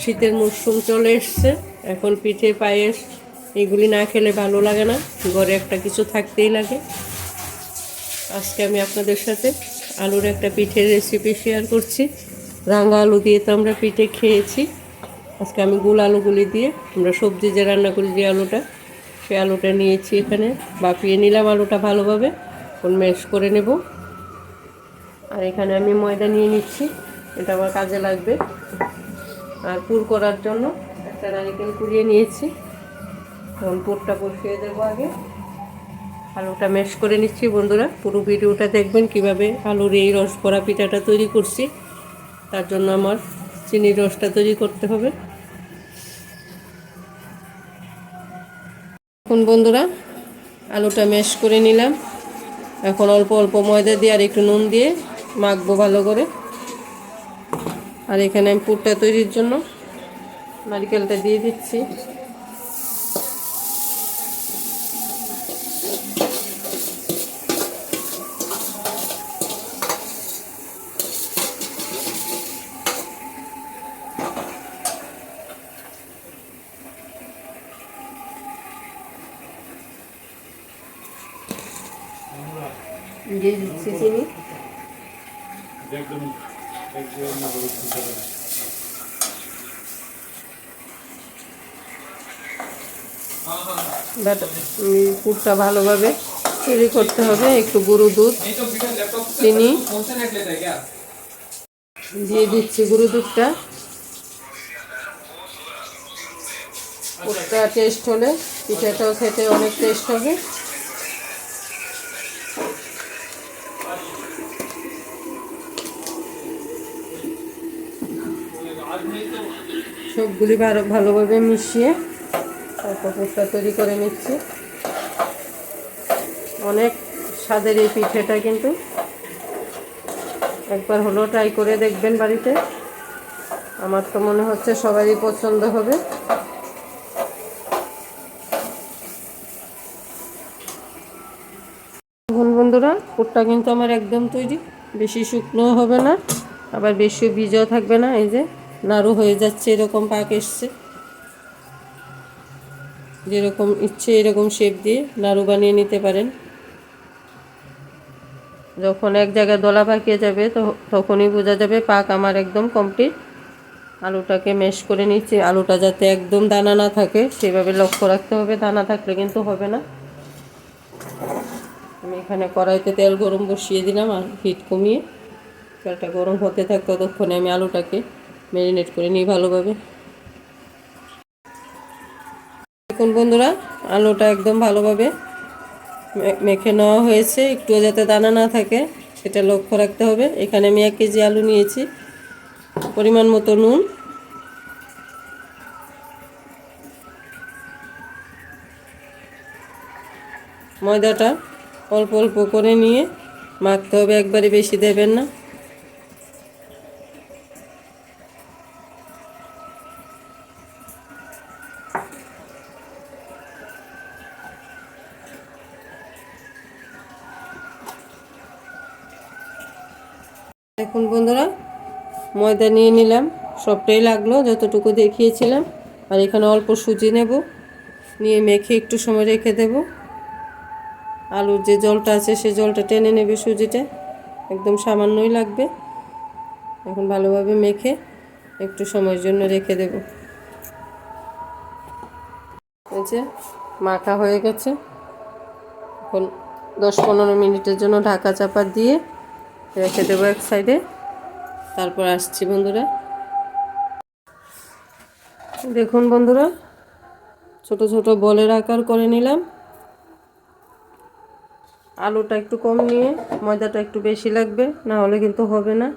শীতের মরশুম চলে এসছে, এখন পিঠে পায়েস এগুলি না খেলে ভালো লাগে না, ঘরে একটা কিছু থাকতেই লাগে। আজকে আমি আপনাদের সাথে আলুর একটা পিঠের রেসিপি শেয়ার করছি। রাঙা আলু দিয়ে তো আমরা পিঠে খেয়েছি, আজকে আমি গোল আলুগুলি দিয়ে আমরা সবজি যে রান্না করি যে আলুটা, সেই আলুটা নিয়েছি। এখানে বাপিয়ে নিলাম আলুটা ভালোভাবে, এখন ম্যাশ করে নেব। আর এখানে আমি ময়দা নিয়ে নিচ্ছি, এটা আমার কাজে লাগবে। আর পুর করার জন্য একটা নারকেল কুড়িয়ে নিয়েছি, এখন পুরটা বসিয়ে দেবো। আগে আলুটা ম্যাশ করে নিচ্ছি। বন্ধুরা, পুরো ভিডিওটা দেখবেন কিভাবে আলুর এই রস ভরা পিঠাটা তৈরি করছি। তার জন্য আমার চিনির রসটা তৈরি করতে হবে। এখন বন্ধুরা আলুটা ম্যাশ করে নিলাম, এখন অল্প অল্প ময়দা দিয়ে আর একটু নুন দিয়ে মাখবো ভালো করে। আর এখানে আমি পুরটা তৈরির জন্য নারকেলটা দিয়ে দিচ্ছি। দিয়ে দিচ্ছি চিনি। পুরটা ভালোভাবে তৈরি করতে হবে। একটু গুঁড়ো দুধ, চিনি দিয়ে দিচ্ছি। গুঁড়ো দুধটা পুরটা টেস্ট হলে পিঠাটাও খেতে অনেক টেস্ট হবে। সবগুলি ভালোভাবে মিশিয়ে তারপর পুরটা তৈরি করে নিচ্ছি। অনেক স্বাদের এই পিঠেটা, কিন্তু একবার হলেও ট্রাই করে দেখবেন বাড়িতে। আমার তো মনে হচ্ছে সবারই পছন্দ হবে। বন্ধুরা, পুরটা কিন্তু আমার একদম তৈরি, বেশি শুকনো হবে না, আবার বেশি ভিজাও থাকবে না। এই যে নাড়ু হয়ে যাচ্ছে, এরকম পাক এসছে। যেরকম ইচ্ছে এরকম শেপ দিয়ে নাড়ু বানিয়ে নিতে পারেন। যখন এক জায়গায় দলা পাকিয়ে যাবে তখনই বোঝা যাবে পাক আমার একদম কমপ্লিট। আলুটাকে ম্যাশ করে নিচ্ছি। আলুটা যাতে একদম দানা না থাকে সেভাবে লক্ষ্য রাখতে হবে, দানা থাকলে কিন্তু হবে না। আমি এখানে কড়াইতে তেল গরম বসিয়ে দিলাম, আর হিট কমিয়ে তেলটা গরম হতে থাক, ততক্ষণে আমি আলুটাকে ম্যারিনেট করে নিই ভালোভাবে। এখন বন্ধুরা আলুটা একদম ভালোভাবে মেখে নেওয়া হয়েছে, একটুও যাতে দানা না থাকে সেটা লক্ষ্য রাখতে হবে। এখানে আমি 1 কেজি আলু নিয়েছি, পরিমাণ মতো নুন, ময়দাটা অল্প অল্প করে নিয়ে মাখতে হবে, একবারে বেশি দেবেন না। এখন বন্ধুরা ময়দা নিয়ে নিলাম, সবটাই লাগলো যতটুকু দেখিয়েছিলাম। আর এখানে অল্প সুজি নেব, নিয়ে মেখে একটু সময় রেখে দেব। আলুর যে জলটা আছে সে জলটা টেনে নেবে সুজিটা, একদম সামান্যই লাগবে। এখন ভালোভাবে মেখে একটু সময়ের জন্য রেখে দেব। এই যে মাখা হয়ে গেছে, এখন 10-15 মিনিটের জন্য ঢাকা চাপা দিয়ে রেখে দেবো এক সাইডে। তারপর আসছি বন্ধুরা। দেখুন বন্ধুরা, ছোট ছোট বলের আকার করে নিলাম। আলুটা একটু কম নিয়ে ময়দাটা একটু বেশি লাগবে, না হলে কিন্তু হবে না।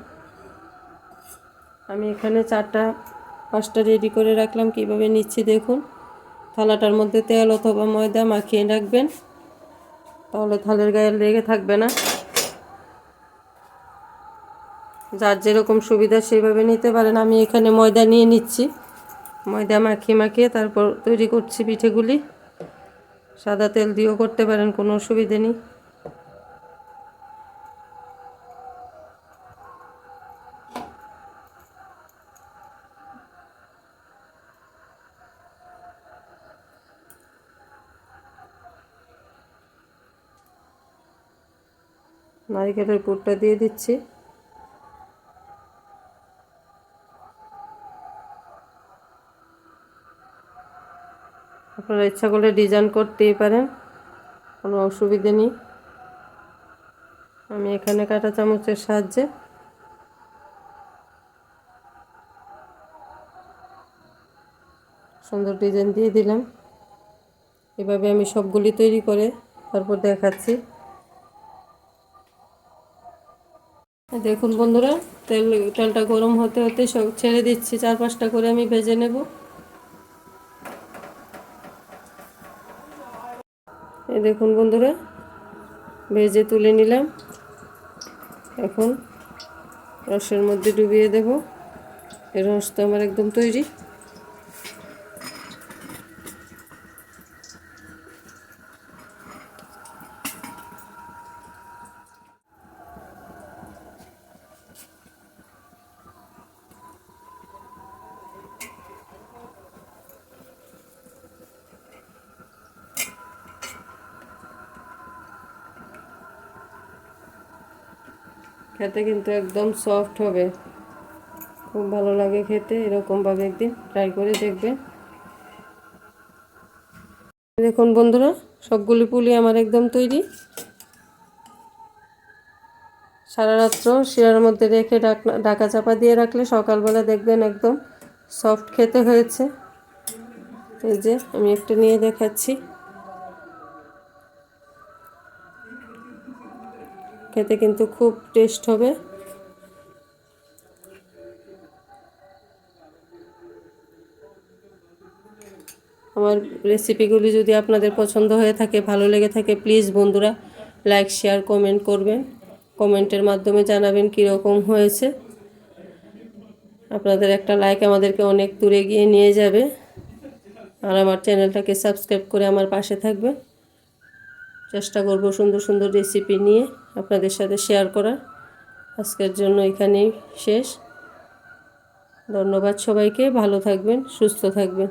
আমি এখানে 4টা-5টা রেডি করে রাখলাম। কিভাবে নিচ্ছি দেখুন। থালাটার মধ্যে তেল অথবা ময়দা মাখিয়ে রাখবেন, তাহলে থালের গায়ে লেগে থাকবে না। যার যেরকম সুবিধা সেভাবে নিতে পারেন। আমি এখানে ময়দা নিয়ে নিচ্ছি, ময়দা মাখিয়ে মাখিয়ে তারপর তৈরি করছি পিঠেগুলি। সাদা তেল দিয়েও করতে পারেন, কোনো অসুবিধে নেই। নারকেলের পুরটা দিয়ে দিচ্ছি। আপনারা ইচ্ছা করলে ডিজাইন করতেই পারেন, কোনো অসুবিধে নেই। আমি এখানে কাঁটা চামচের সাহায্যে সুন্দর ডিজাইন দিয়ে দিলাম। এভাবে আমি সবগুলি তৈরি করে তারপর দেখাচ্ছি। দেখুন বন্ধুরা, তেলটা গরম হতে হতে সব ছেড়ে দিচ্ছি, 4-5টা করে আমি ভেজে নেব। এই দেখুন বন্ধুরা, ভেজে তুলে নিলাম। এখন রসের মধ্যে ডুবিয়ে দেব। এই রস তো আমার একদম তৈরি। খেতে কিন্তু একদম সফট হবে, খুব ভালো লাগে খেতে। এরকমভাবে একদিন ট্রাই করে দেখবেন। দেখুন বন্ধুরা, সবগুলি পুলি আমার একদম তৈরি। সারা রাত্র শিরার মধ্যে রেখে ঢাকা চাপা দিয়ে রাখলে সকালবেলা দেখবেন একদম সফট খেতে হয়েছে। এই যে আমি একটা নিয়ে দেখাচ্ছি, খেতে কিন্তু খুব টেস্ট হবে। আমার রেসিপিগুলি যদি আপনাদের পছন্দ হয়ে থাকে, ভালো লেগে থাকে, প্লিজ বন্ধুরা লাইক শেয়ার কমেন্ট করবেন। কমেন্টের মাধ্যমে জানাবেন কীরকম হয়েছে। আপনাদের একটা লাইক আমাদেরকে অনেক দূরে গিয়ে নিয়ে যাবে। আর আমার চ্যানেলটাকে সাবস্ক্রাইব করে আমার পাশে থাকবেন। চেষ্টা করব সুন্দর সুন্দর রেসিপি নিয়ে আপনাদের সাথে শেয়ার করার। আজকের জন্য এখানেই শেষ। ধন্যবাদ সবাইকে, ভালো থাকবেন, সুস্থ থাকবেন।